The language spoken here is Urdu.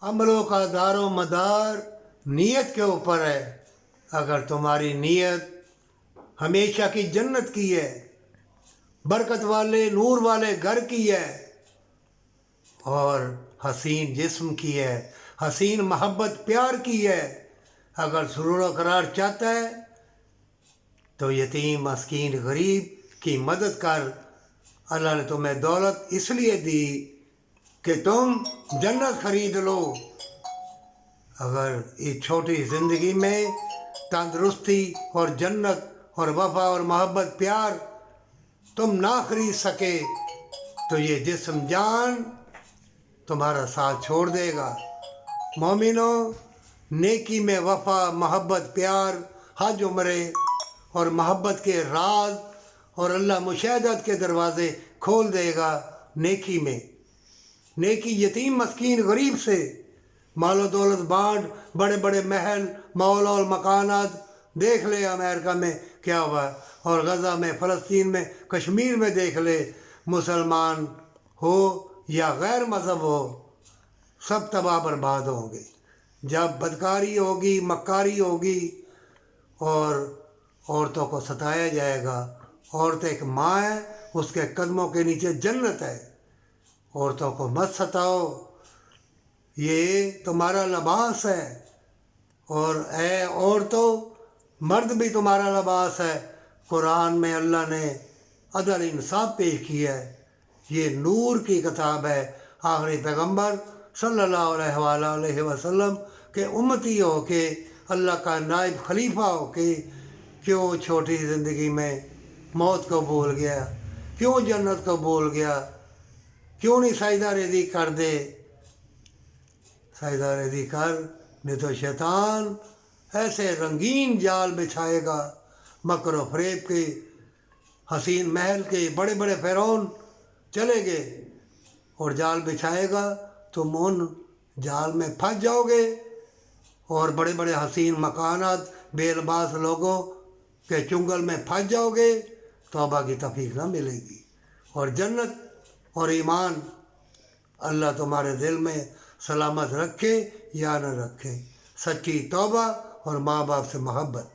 عملوں کا دار و مدار نیت کے اوپر ہے. اگر تمہاری نیت ہمیشہ کی جنت کی ہے، برکت والے نور والے گھر کی ہے، اور حسین جسم کی ہے، حسین محبت پیار کی ہے، اگر سرور و قرار چاہتا ہے تو یتیم مسکین غریب کی مدد کر. اللہ نے تمہیں دولت اس لیے دی کہ تم جنت خرید لو. اگر اس چھوٹی زندگی میں تندرستی اور جنت اور وفا اور محبت پیار تم نہ خرید سکے تو یہ جسم جان تمہارا ساتھ چھوڑ دے گا. مومنوں، نیکی میں وفا، محبت، پیار، حج عمرے اور محبت کے راز اور اللہ مشاہدت کے دروازے کھول دے گا. نیکی میں نیکی یتیم مسکین غریب سے مال و دولت بانٹ، بڑے بڑے محل، مال و مکانات. دیکھ لے امریکہ میں کیا ہوا، اور غزہ میں، فلسطین میں، کشمیر میں دیکھ لے. مسلمان ہو یا غیر مذہب ہو، سب تباہ برباد ہوں گے. جب بدکاری ہوگی، مکاری ہوگی اور عورتوں کو ستایا جائے گا. عورت ایک ماں ہے، اس کے قدموں کے نیچے جنت ہے. عورتوں کو مت ستاؤ، یہ تمہارا لباس ہے. اور اے عورتوں، مرد بھی تمہارا لباس ہے. قرآن میں اللہ نے عدل انصاف پیش کیا ہے. یہ نور کی کتاب ہے. آخری پیغمبر صلی اللہ علیہ وسلم کے امتی ہو کے، اللہ کا نائب خلیفہ ہو کے کیوں چھوٹی زندگی میں موت کو بھول گیا؟ کیوں جنت کو بھول گیا؟ کیوں نہیں سجدہ ریزی کر دے؟ سجدہ ریزی کر، نہیں تو شیطان ایسے رنگین جال بچھائے گا مکر و فریب کے. حسین محل کے بڑے بڑے فرعون چلے گئے اور جال بچھائے گا، تم ان جال میں پھنس جاؤ گے. اور بڑے بڑے حسین مکانات بے لباس لوگوں کے چنگل میں پھنس جاؤ گے، توبہ کی توفیق نہ ملے گی. اور جنت اور ایمان اللہ تمہارے دل میں سلامت رکھے یا نہ رکھے. سچی توبہ اور ماں باپ سے محبت.